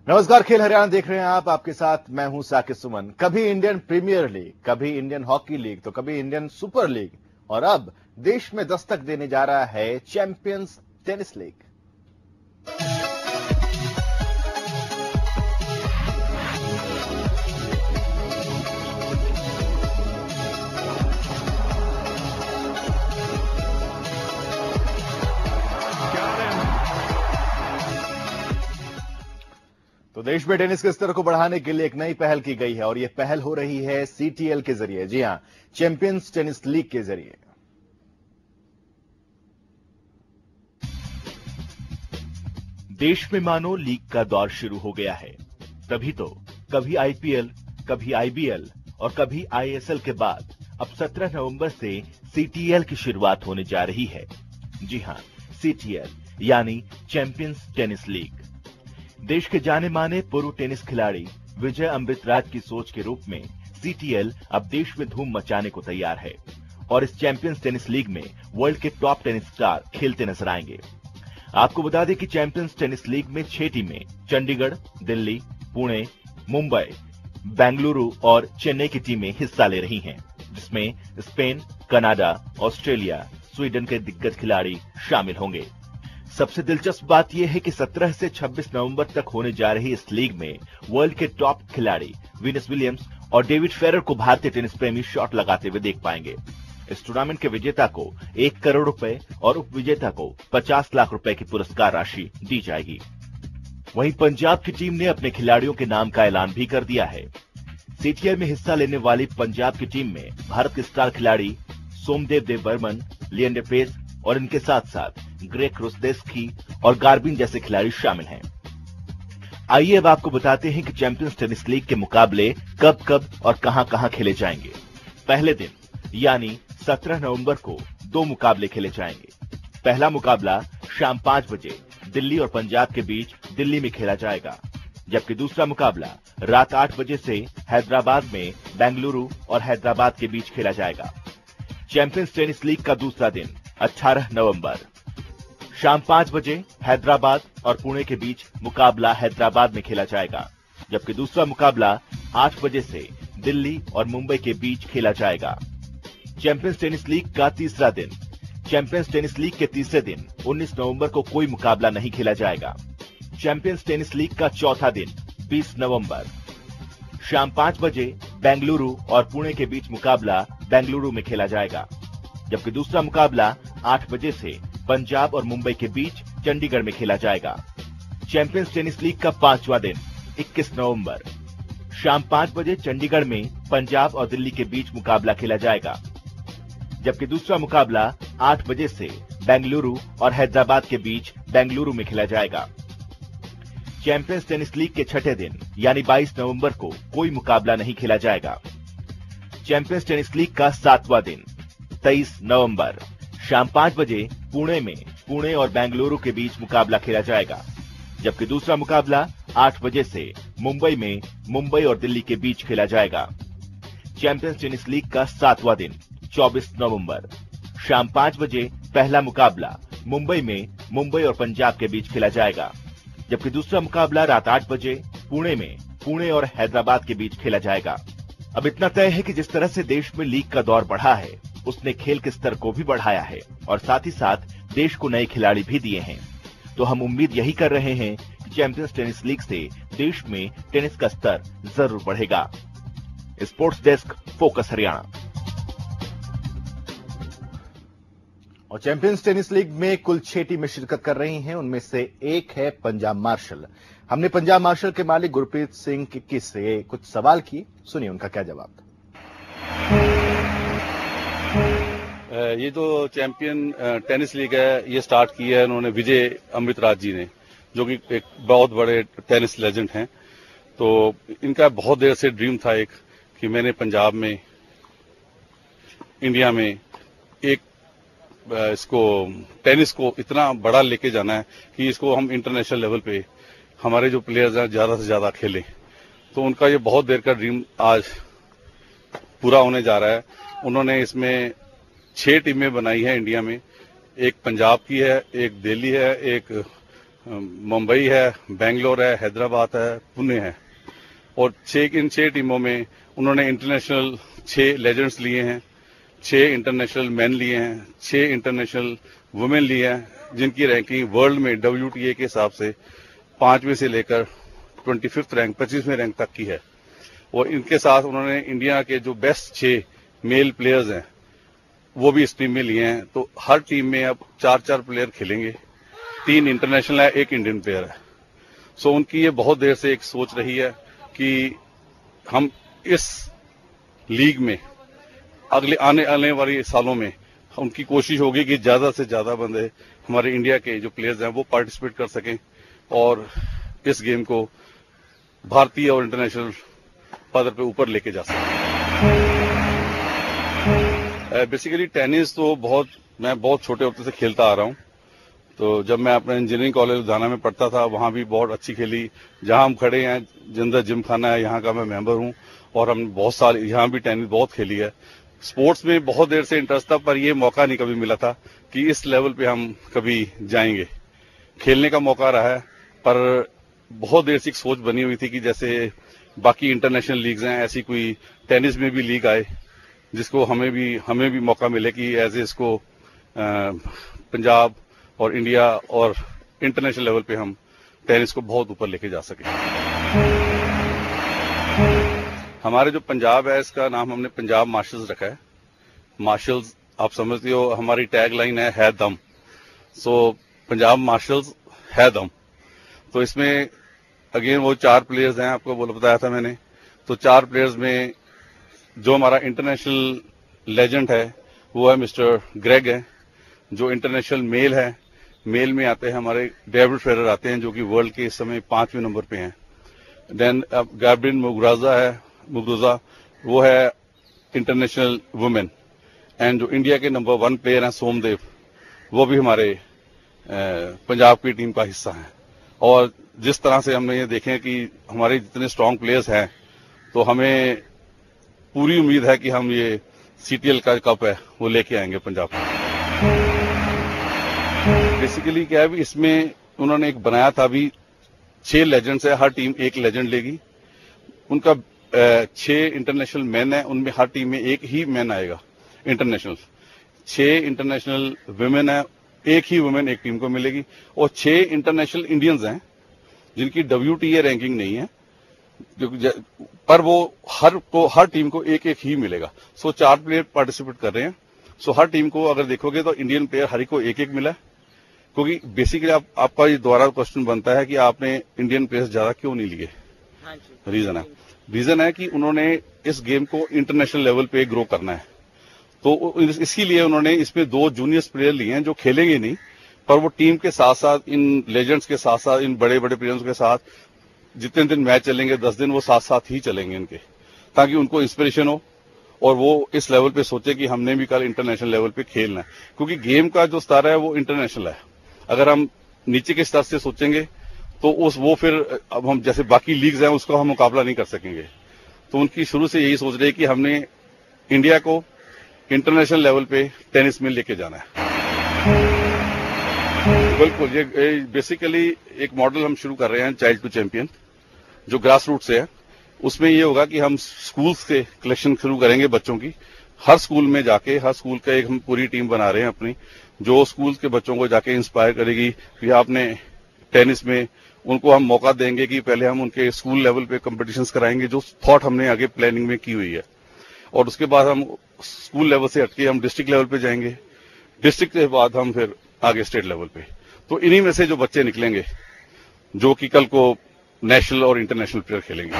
नमस्कार, खेल हरियाणा देख रहे हैं आप। आपके साथ मैं हूं साकिब सुमन। कभी इंडियन प्रीमियर लीग, कभी इंडियन हॉकी लीग, तो कभी इंडियन सुपर लीग, और अब देश में दस्तक देने जा रहा है चैंपियंस टेनिस लीग। तो देश में टेनिस के स्तर को बढ़ाने के लिए एक नई पहल की गई है, और यह पहल हो रही है सीटीएल के जरिए। जी हां, चैंपियंस टेनिस लीग के जरिए। देश में मानो लीग का दौर शुरू हो गया है। तभी तो कभी आईपीएल, कभी आईबीएल और कभी आईएसएल के बाद अब 17 नवंबर से सीटीएल की शुरुआत होने जा रही है। जी हां, सीटीएल यानी चैंपियंस टेनिस लीग। देश के जाने माने पूर्व टेनिस खिलाड़ी विजय अमृतराज की सोच के रूप में सीटीएल अब देश में धूम मचाने को तैयार है, और इस चैंपियंस टेनिस लीग में वर्ल्ड के टॉप टेनिस स्टार खेलते नजर आएंगे। आपको बता दें कि चैंपियंस टेनिस लीग में 6 टीमें चंडीगढ़, दिल्ली, पुणे, मुंबई, बेंगलुरु और चेन्नई की टीमें हिस्सा ले रही हैं, जिसमें स्पेन, कनाडा, ऑस्ट्रेलिया, स्वीडन के दिग्गज खिलाड़ी शामिल होंगे। सबसे दिलचस्प बात यह है कि 17 से 26 नवंबर तक होने जा रही इस लीग में वर्ल्ड के टॉप खिलाड़ी वीनस विलियम्स और डेविड फेरर को भारतीय टेनिस प्रेमी शॉट लगाते हुए देख पाएंगे। इस टूर्नामेंट के विजेता को 1 करोड़ रुपए और उप विजेता को 50 लाख रुपए की पुरस्कार राशि दी जाएगी। वहीं पंजाब की टीम ने अपने खिलाड़ियों के नाम का ऐलान भी कर दिया है। सीटीएल में हिस्सा लेने वाली पंजाब की टीम में भारत के स्टार खिलाड़ी सोमदेव देववर्मन, लिएंडर पेस और इनके साथ साथ ग्रेग रुसदेस्की और गार्बिन जैसे खिलाड़ी शामिल हैं। आइए अब आपको बताते हैं कि चैंपियंस टेनिस लीग के मुकाबले कब कब और कहां खेले जाएंगे। पहले दिन यानी 17 नवंबर को 2 मुकाबले खेले जाएंगे। पहला मुकाबला शाम 5 बजे दिल्ली और पंजाब के बीच दिल्ली में खेला जाएगा, जबकि दूसरा मुकाबला रात 8 बजे से हैदराबाद में बेंगलुरु और हैदराबाद के बीच खेला जाएगा। चैंपियंस टेनिस लीग का दूसरा दिन 18 नवंबर शाम 5 बजे हैदराबाद और पुणे के बीच मुकाबला हैदराबाद में खेला जाएगा, जबकि दूसरा मुकाबला 8 बजे से दिल्ली और मुंबई के बीच खेला जाएगा। चैंपियंस टेनिस लीग का तीसरा दिन चैंपियंस टेनिस लीग के तीसरे दिन 19 नवंबर को कोई मुकाबला नहीं खेला जाएगा। चैंपियंस टेनिस लीग का चौथा दिन 20 नवंबर शाम 5 बजे बेंगलुरु और पुणे के बीच मुकाबला बेंगलुरु में खेला जाएगा, जबकि दूसरा मुकाबला 8 बजे से पंजाब और मुंबई के बीच चंडीगढ़ में खेला जाएगा। चैंपियंस टेनिस लीग का 5वां दिन 21 नवंबर शाम 5 बजे चंडीगढ़ में पंजाब और दिल्ली के बीच मुकाबला खेला जाएगा, जबकि दूसरा मुकाबला 8 बजे से बेंगलुरु और हैदराबाद के बीच बेंगलुरु में खेला जाएगा। चैंपियंस टेनिस लीग के छठे दिन यानी 22 नवंबर को कोई मुकाबला नहीं खेला जाएगा। चैंपियंस टेनिस लीग का 7वां दिन 23 नवंबर शाम 5 बजे पुणे में पुणे और बेंगलुरु के बीच मुकाबला खेला जाएगा, जबकि दूसरा मुकाबला 8 बजे से मुंबई में मुंबई और दिल्ली के बीच खेला जाएगा। चैंपियंस टेनिस लीग का 7वां दिन 24 नवंबर शाम 5 बजे पहला मुकाबला मुंबई में मुंबई और पंजाब के बीच खेला जाएगा, जबकि दूसरा मुकाबला रात 8 बजे पुणे में पुणे और हैदराबाद के बीच खेला जाएगा। अब इतना तय है कि जिस तरह से देश में लीग का दौर बढ़ा है, उसने खेल के स्तर को भी बढ़ाया है और साथ ही साथ देश को नए खिलाड़ी भी दिए हैं। तो हम उम्मीद यही कर रहे हैं कि चैंपियंस टेनिस लीग से देश में टेनिस का स्तर जरूर बढ़ेगा। Sports desk, focus Haryana. और चैंपियंस टेनिस लीग में कुल 6 टीमें शिरकत कर रही हैं, उनमें से एक है पंजाब मार्शल। हमने पंजाब मार्शल के मालिक गुरप्रीत सिंह किक्की से कुछ सवाल किए, सुनिए उनका क्या जवाब था। ये जो चैंपियन टेनिस लीग है, ये स्टार्ट की है उन्होंने विजय अमृतराज जी ने, जो कि एक बहुत बड़े टेनिस लेजेंड हैं। तो इनका बहुत देर से ड्रीम था एक कि मैंने पंजाब में, इंडिया में एक इसको टेनिस को इतना बड़ा लेके जाना है कि इसको हम इंटरनेशनल लेवल पे हमारे जो प्लेयर्स हैं ज्यादा से ज्यादा खेलें। तो उनका ये बहुत देर का ड्रीम आज पूरा होने जा रहा है। उन्होंने इसमें 6 टीमें बनाई है इंडिया में। एक पंजाब की है, एक दिल्ली है, एक मुंबई है, बेंगलोर है, हैदराबाद है, पुणे है। और इन 6 टीमों में उन्होंने इंटरनेशनल 6 लेजेंड्स लिए हैं, 6 इंटरनेशनल मैन लिए हैं, 6 इंटरनेशनल वुमेन लिए हैं, जिनकी रैंकिंग वर्ल्ड में WTA के हिसाब से 5वें से लेकर 25th रैंक 25वें रैंक तक की है। और इनके साथ उन्होंने इंडिया के जो बेस्ट 6 मेल प्लेयर्स हैं वो भी इस टीम में लिए हैं। तो हर टीम में अब 4-4 प्लेयर खेलेंगे, 3 इंटरनेशनल है, 1 इंडियन प्लेयर है। सो उनकी ये बहुत देर से एक सोच रही है कि हम इस लीग में आने वाले सालों में उनकी कोशिश होगी कि ज्यादा से ज्यादा बंदे हमारे इंडिया के जो प्लेयर्स हैं वो पार्टिसिपेट कर सकें और इस गेम को भारतीय और इंटरनेशनल पदर पे ऊपर लेके जा सकें। बेसिकली टेनिस तो मैं बहुत छोटे वक्त से खेलता आ रहा हूं। तो जब मैं अपने इंजीनियरिंग कॉलेज लुधियाना में पढ़ता था वहां भी बहुत अच्छी खेली। जहां हम खड़े हैं जिंदा जिम खाना है, यहाँ का मैं मेंबर हूं और हमने बहुत साल यहाँ भी टेनिस बहुत खेली है। स्पोर्ट्स में बहुत देर से इंटरेस्ट था, पर यह मौका नहीं कभी मिला था कि इस लेवल पे हम कभी जाएंगे। खेलने का मौका रहा है, पर बहुत देर से एक सोच बनी हुई थी कि जैसे बाकी इंटरनेशनल लीग्स हैं, ऐसी कोई टेनिस में भी लीग आए जिसको हमें भी मौका मिले कि एज इसको पंजाब और इंडिया और इंटरनेशनल लेवल पे हम टेनिस को बहुत ऊपर लेके जा सके। हमारे जो पंजाब है इसका नाम हमने पंजाब मार्शल्स रखा है। मार्शल्स आप समझते हो, हमारी टैग लाइन है दम। सो पंजाब मार्शल्स है दम। तो इसमें अगेन वो 4 प्लेयर्स हैं, आपको बताया था मैंने। तो 4 प्लेयर्स में जो हमारा इंटरनेशनल लेजेंड है वो है मिस्टर ग्रेग है, जो इंटरनेशनल मेल है। मेल में आते हैं हमारे डेविड फेडरर आते हैं, जो कि वर्ल्ड के इस समय 5वें नंबर पे हैं। देन गैब्रिन मुगुरुजा वो है इंटरनेशनल वुमेन। एंड जो इंडिया के नंबर 1 प्लेयर हैं सोमदेव, वो भी हमारे पंजाब की टीम का हिस्सा है। और जिस तरह से हमने ये देखें कि हमारे जितने स्ट्रांग प्लेयर्स हैं, तो हमें पूरी उम्मीद है कि हम ये CTL का कप है वो लेके आएंगे पंजाब में। बेसिकली क्या है, इसमें उन्होंने एक बनाया था, अभी 6 लेजेंड्स है, हर टीम 1 लेजेंड लेगी। उनका 6 इंटरनेशनल मैन है, उनमें हर टीम में 1 ही मैन आएगा इंटरनेशनल। 6 इंटरनेशनल वुमेन है, 1 ही वुमेन एक टीम को मिलेगी। और 6 इंटरनेशनल इंडियंस हैं जिनकी WTA रैंकिंग नहीं है, पर वो हर टीम को 1-1 ही मिलेगा। सो 4 प्लेयर पार्टिसिपेट कर रहे हैं। सो हर टीम को अगर देखोगे तो इंडियन प्लेयर हर को 1-1 मिला है। क्योंकि बेसिकली आपका ये दोबारा क्वेश्चन बनता है कि आपने इंडियन प्लेयर्स ज्यादा क्यों नहीं लिए। रीजन है कि उन्होंने इस गेम को इंटरनेशनल लेवल पे ग्रो करना है। तो इसके लिए उन्होंने इसमें 2 जूनियर्स प्लेयर लिए हैं जो खेलेंगे नहीं, पर वो टीम के साथ साथ इन लेजेंड्स के साथ साथ इन बड़े बड़े प्लेयर्स के साथ जितने दिन मैच चलेंगे 10 दिन वो साथ साथ ही चलेंगे इनके, ताकि उनको इंस्पिरेशन हो और वो इस लेवल पे सोचे कि हमने भी कल इंटरनेशनल लेवल पे खेलना है। क्योंकि गेम का जो स्तर है वो इंटरनेशनल है। अगर हम नीचे के स्तर से सोचेंगे तो वो फिर अब हम जैसे बाकी लीग्स हैं उसका हम मुकाबला नहीं कर सकेंगे। तो उनकी शुरू से यही सोच रही है कि हमने इंडिया को इंटरनेशनल लेवल पे टेनिस में लेके जाना है। बिल्कुल, ये बेसिकली एक मॉडल हम शुरू कर रहे हैं चाइल्ड टू चैंपियन, जो ग्रास रूट से है। उसमें ये होगा कि हम स्कूल से कलेक्शन शुरू करेंगे बच्चों की। हर स्कूल में जाके, हर स्कूल का एक हम पूरी टीम बना रहे हैं अपनी, जो स्कूल के बच्चों को जाके इंस्पायर करेगी कि आपने टेनिस में उनको हम मौका देंगे कि पहले हम उनके स्कूल लेवल पे कॉम्पिटिशन्स कराएंगे, जो थॉट हमने आगे प्लानिंग में की हुई है। और उसके बाद हम स्कूल लेवल से हटके हम डिस्ट्रिक्ट लेवल पे जाएंगे। डिस्ट्रिक्ट के बाद हम फिर आगे स्टेट लेवल पे। तो इन्हीं में से जो बच्चे निकलेंगे जो कि कल को नेशनल और इंटरनेशनल प्लेयर खेलेंगे,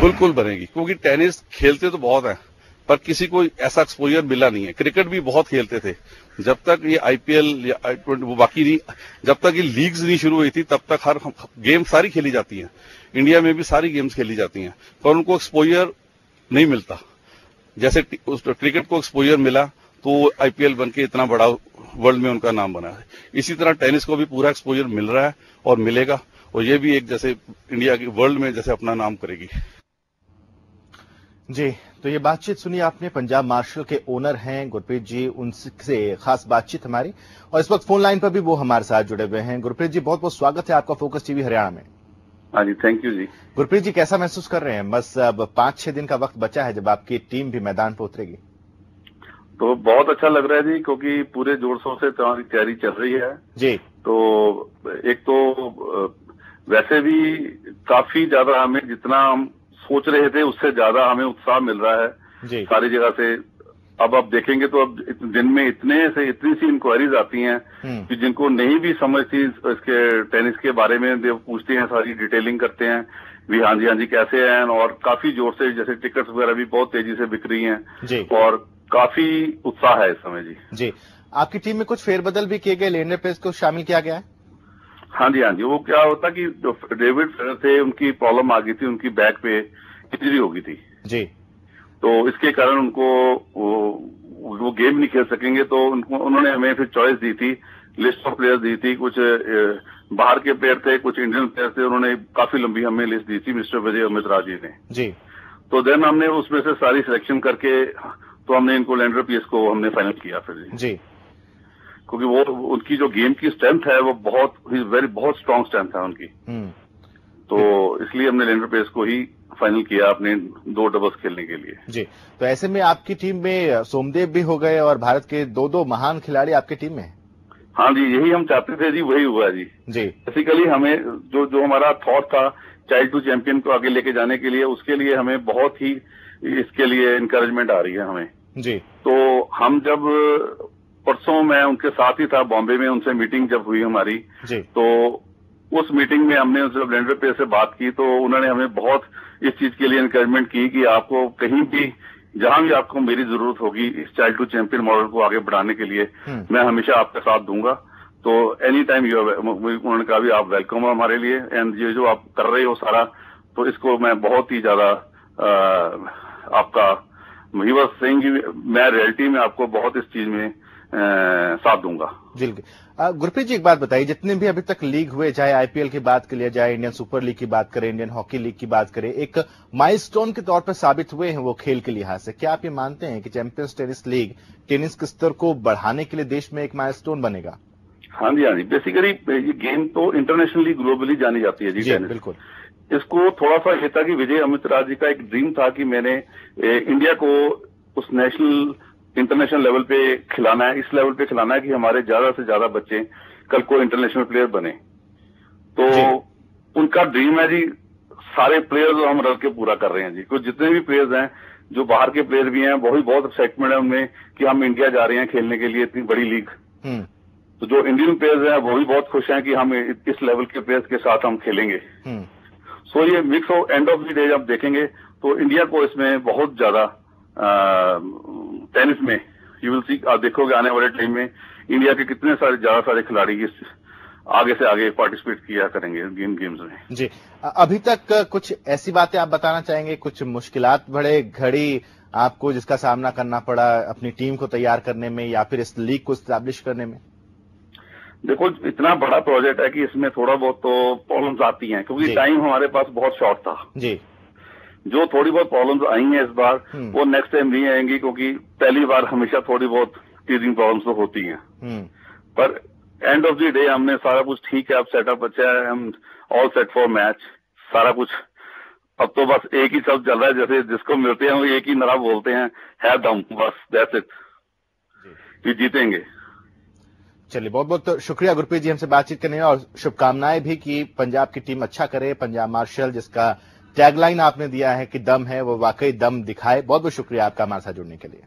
बिल्कुल बनेगी। क्योंकि टेनिस खेलते तो बहुत हैं, पर किसी को ऐसा एक्सपोजर मिला नहीं है। क्रिकेट भी बहुत खेलते थे, जब तक ये IPL या I20 वो बाकी नहीं, जब तक ये लीग्स नहीं शुरू हुई थी तब तक हर गेम सारी खेली जाती हैं। इंडिया में भी सारी गेम्स खेली जाती हैं, पर उनको एक्सपोजर नहीं मिलता। जैसे क्रिकेट को एक्सपोजर मिला तो IPL बन के इतना बड़ा वर्ल्ड में उनका नाम बना है। इसी तरह टेनिस को भी पूरा एक्सपोजर मिल रहा है और मिलेगा, और ये भी एक जैसे इंडिया की वर्ल्ड में जैसे अपना नाम करेगी। जी, तो ये बातचीत सुनी आपने। पंजाब मार्शल के ओनर हैं गुरप्रीत जी, उनसे खास बातचीत हमारी, और इस वक्त फोन लाइन पर भी वो हमारे साथ जुड़े हुए हैं। गुरप्रीत जी, बहुत बहुत स्वागत है आपका फोकस टीवी हरियाणा में। हाँ जी, थैंक यू जी। गुरप्रीत जी, कैसा महसूस कर रहे हैं? बस अब 5-6 दिन का वक्त बचा है जब आपकी टीम भी मैदान पर उतरेगी। तो बहुत अच्छा लग रहा है जी, क्योंकि पूरे जोर शोर से हमारी तैयारी चल रही है जी। तो एक तो वैसे भी काफी ज्यादा हमें जितना हम सोच रहे थे उससे ज्यादा हमें उत्साह मिल रहा है जी। सारी जगह से। अब आप देखेंगे तो अब दिन में इतनी सी इंक्वायरीज आती हैं कि जिनको नहीं भी समझ थी इसके टेनिस के बारे में, वो पूछते हैं, सारी डिटेलिंग करते हैं भी, हाँ जी कैसे हैं, और काफी जोर से जैसे टिकट्स वगैरह भी बहुत तेजी से बिक रही हैं जी। और काफी उत्साह है इस समय जी। जी, आपकी टीम में कुछ फेरबदल भी किए गए, लेंडर पेस को शामिल किया गया है? हाँ जी, वो क्या होता कि जो डेविड फेडरर थे उनकी प्रॉब्लम आ गई थी, उनकी बैक पे इंजरी हो गई थी जी। तो इसके कारण उनको वो गेम नहीं खेल सकेंगे, तो उन्होंने हमें फिर चॉइस दी थी, लिस्ट ऑफ प्लेयर्स दी थी, कुछ बाहर के प्लेयर थे, कुछ इंडियन प्लेयर थे, उन्होंने काफी लंबी हमें लिस्ट दी थी मिस्टर विजय अमित राज जी ने जी। तो देन हमने उसमें से सारी सिलेक्शन करके तो हमने इनको लेंडर पीस को हमने फाइनल किया फिर जी। क्योंकि वो उनकी जो गेम की स्ट्रेंथ है वो बहुत स्ट्रांग स्ट्रेंथ है उनकी, तो इसलिए हमने लेंडर पेस को ही फाइनल किया अपने 2 डबल्स खेलने के लिए जी। तो ऐसे में आपकी टीम में सोमदेव भी हो गए और भारत के 2 महान खिलाड़ी आपकी टीम में। हाँ जी, यही हम चाहते थे जी, वही हुआ जी। बेसिकली हमें जो हमारा थॉट था चाइल्ड टू चैंपियन को आगे लेके जाने के लिए, उसके लिए हमें बहुत ही इसके लिए इंकरेजमेंट आ रही है हमें जी। तो हम जब परसों मैं उनके साथ ही था बॉम्बे में, उनसे मीटिंग जब हुई हमारी जी, तो उस मीटिंग में हमने जब लेंडर पे से बात की तो उन्होंने हमें बहुत इस चीज के लिए इंकरेजमेंट की कि आपको कहीं भी जहां भी आपको मेरी जरूरत होगी इस चाइल्ड टू चैंपियन मॉडल को आगे बढ़ाने के लिए मैं हमेशा आपके साथ दूंगा। तो एनी टाइम उन्होंने कहा भी आप वेलकम हो हमारे लिए, एंड ये जो आप कर रहे हो सारा, तो इसको मैं बहुत ही ज्यादा आपका ही वाज सेइंग मैं रियलिटी में आपको बहुत इस चीज में साथ दूंगा। जी। गुरप्रीत जी, एक बात बताइए, जितने भी अभी तक लीग हुए, चाहे आईपीएल की बात कर लिया जाए, इंडियन सुपर लीग की बात करें, इंडियन हॉकी लीग की बात करें, एक माइलस्टोन के तौर पर साबित हुए हैं वो खेल के लिहाज से। क्या आप ये मानते हैं कि चैंपियंस टेनिस लीग टेनिस के स्तर को बढ़ाने के लिए देश में एक माइलस्टोन बनेगा? हाँ जी, बेसिकली ये गेम तो इंटरनेशनली ग्लोबली जानी जाती है जी टेनिस। बिल्कुल। इसको थोड़ा सा ये था कि विजय अमित राज जी का एक ड्रीम था कि मैंने इंडिया को उस इंटरनेशनल लेवल पे खिलाना है, इस लेवल पे खिलाना है कि हमारे ज्यादा से ज्यादा बच्चे कल को इंटरनेशनल प्लेयर बने। तो उनका ड्रीम है जी, सारे प्लेयर्स हम रल के पूरा कर रहे हैं जी। कुछ जितने भी प्लेयर्स हैं, जो बाहर के प्लेयर भी हैं, वो भी बहुत एक्साइटमेंट है उनमें कि हम इंडिया जा रहे हैं खेलने के लिए इतनी बड़ी लीग। तो जो इंडियन प्लेयर्स हैं वो भी बहुत खुश हैं कि हम इस लेवल के प्लेयर्स के साथ हम खेलेंगे। सो ये mix of end of the day जब देखेंगे तो इंडिया को इसमें बहुत ज्यादा टेनिस में यू विल सी, आप देखोगे आने वाले टाइम में इंडिया के कितने ज्यादा सारे खिलाड़ी इस आगे से आगे पार्टिसिपेट किया करेंगे इन गेम्स में जी। अभी तक कुछ ऐसी बातें आप बताना चाहेंगे, कुछ मुश्किलात बढ़े घड़ी आपको जिसका सामना करना पड़ा अपनी टीम को तैयार करने में या फिर इस लीग को एस्टैब्लिश करने में? देखो, इतना बड़ा प्रोजेक्ट है कि इसमें थोड़ा बहुत तो प्रॉब्लम्स आती हैं, क्योंकि टाइम हमारे पास बहुत शॉर्ट था जी। जो थोड़ी बहुत प्रॉब्लम्स आई हैं इस बार वो नेक्स्ट टाइम नहीं आएंगी, क्योंकि पहली बार हमेशा थोड़ी बहुत टीजिंग प्रॉब्लम्स तो होती हैं। पर एंड ऑफ द डे हमने सारा कुछ ठीक है, अब सेटअप अच्छा है, हम ऑल सेट फॉर मैच, सारा कुछ। अब तो बस एक ही शब्द चल रहा है, जैसे जिसको मिलते हैं वो एक ही नारा बोलते हैं, है दम, बस दैट्स इट, कि जीतेंगे। चलिए, बहुत बहुत शुक्रिया गुरप्रीत जी हमसे बातचीत करने में, और शुभकामनाएं भी कि पंजाब की टीम अच्छा करे। पंजाब मार्शल जिसका टैगलाइन आपने दिया है कि दम है, वो वाकई दम दिखाए। बहुत बहुत शुक्रिया आपका हमारे साथ जुड़ने के लिए।